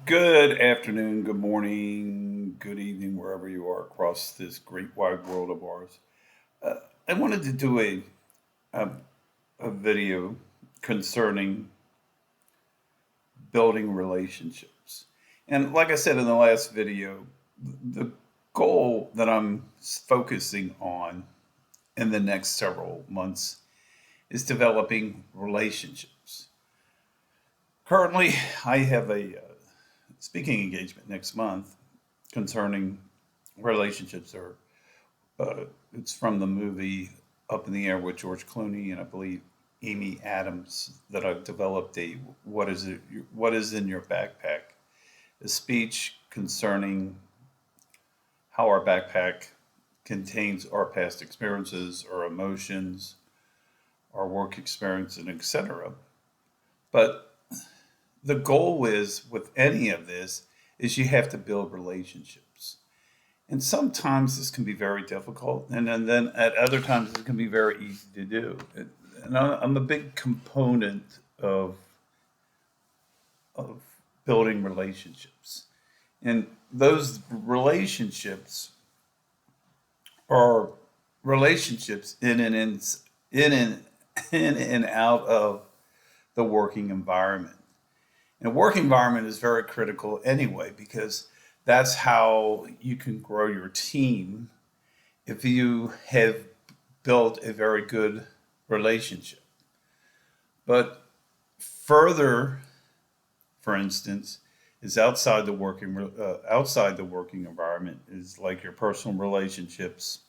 Good afternoon, good morning, good evening, wherever you are across this great wide world of ours. Uh, I wanted to do a, a video concerning building relationships. And like I said in the last video, the goal that I'm focusing on in the next several months is developing relationships. Currently, I have a speaking engagement next month concerning relationships or it's from the movie Up in the Air with George Clooney and I believe Amy Adams that I've developed a what is in your backpack, a speech concerning how our backpack contains our past experiences, our emotions, our work experience, and etc. But the goal is with any of this is you have to build relationships. And sometimes this can be very difficult, and then at other times it can be very easy to do. And I'm a big component of building relationships, and those relationships are relationships in and in and out of the working environment. And a work environment is very critical anyway because that's how you can grow your team if you have built a very good relationship. But further, for instance, is outside the working environment is like your personal relationships,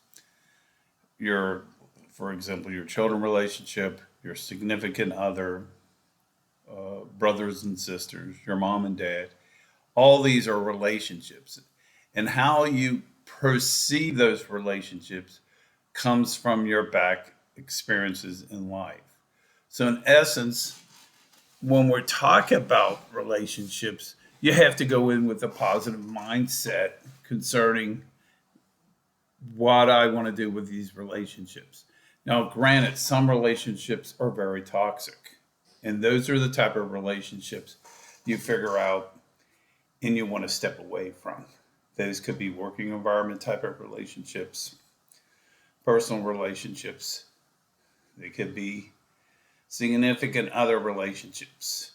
your, for example, your children relationship, your significant other, brothers and sisters, your mom and dad. All these are relationships, and how you perceive those relationships comes from your back experiences in life. So, in essence, when we're talking about relationships, you have to go in with a positive mindset concerning what I want to do with these relationships. Now, granted, some relationships are very toxic, and those are the type of relationships you figure out and you want to step away from. Those could be working environment type of relationships, personal relationships, they could be significant other relationships.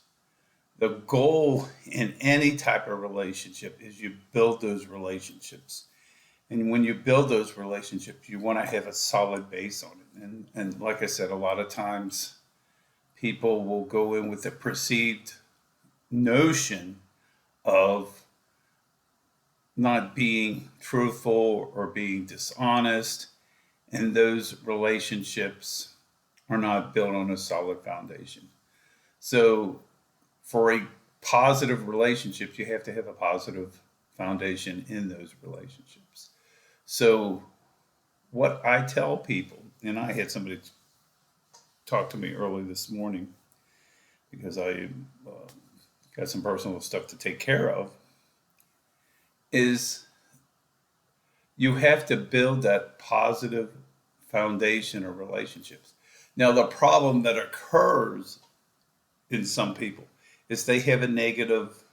The goal in any type of relationship is you build those relationships. And when you build those relationships, you want to have a solid base on it. And like I said, a lot of times people will go in with a perceived notion of not being truthful or being dishonest, and those relationships are not built on a solid foundation. So, for a positive relationship, you have to have a positive foundation in those relationships. So, what I tell people, and I had somebody talk to me early this morning because I got some personal stuff to take care of, is you have to build that positive foundation of relationships. Now, the problem that occurs in some people is they have a negative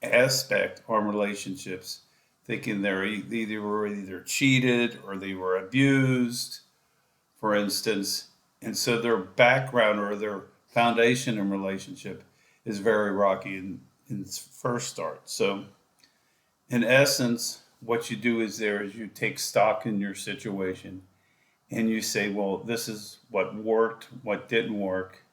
aspect on relationships, thinking they were either cheated or they were abused, for instance, and so their background or their foundation in relationship is very rocky in its first start. So, in essence, what you do is you take stock in your situation and you say, well, this is what worked, what didn't work,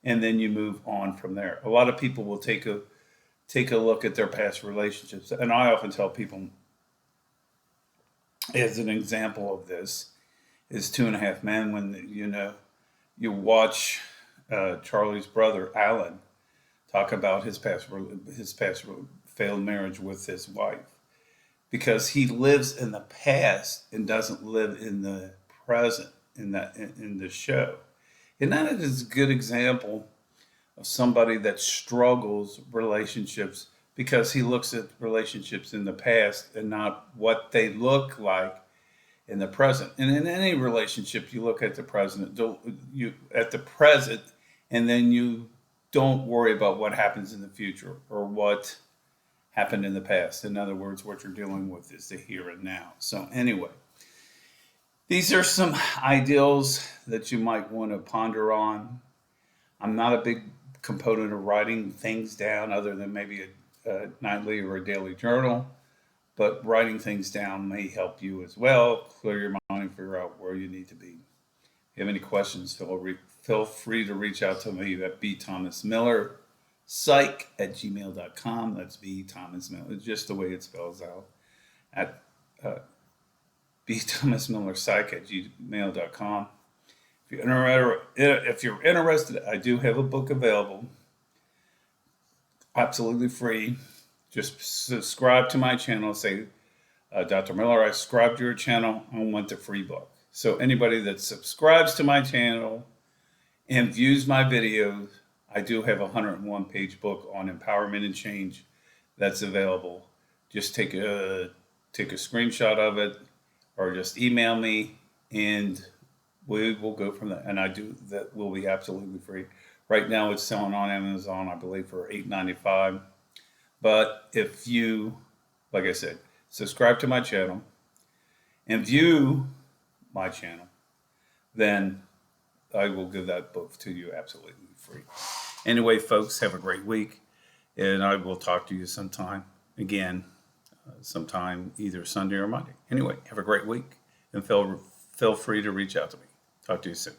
and then you move on from there. A lot of people will take a look at their past relationships, and I often tell people, as an example of this, is Two and a Half Men. When you watch Charlie's brother Alan talk about his past failed marriage with his wife, because he lives in the past and doesn't live in the present in the show. And that is a good example of somebody that struggles relationships because he looks at relationships in the past and not what they look like in the present. And in any relationship, you look at the present, and then you don't worry about what happens in the future or what happened in the past. In other words, what you're dealing with is the here and now. So anyway, these are some ideals that you might want to ponder on. I'm not a big component of writing things down other than maybe a nightly or a daily journal, but writing things down may help you as well, clear your mind and figure out where you need to be. If you have any questions, feel free to reach out to me at bthomasmillerpsych@gmail.com. That's B Thomas Miller, just the way it spells out, at uh, bthomasmillerpsych@gmail.com. If you're interested, I do have a book available, absolutely free. Just subscribe to my channel. Say, Dr. Miller, I subscribe to your channel. I want the free book. So anybody that subscribes to my channel and views my videos, I do have a 101-page book on empowerment and change that's available. Just take a screenshot of it, or just email me, and we will go from there. And that will be absolutely free. Right now, it's selling on Amazon, I believe, for $8.95. But if you, like I said, subscribe to my channel and view my channel, then I will give that book to you absolutely free. Anyway, folks, have a great week, and I will talk to you sometime sometime either Sunday or Monday. Anyway, have a great week, and feel free to reach out to me. Talk to you soon.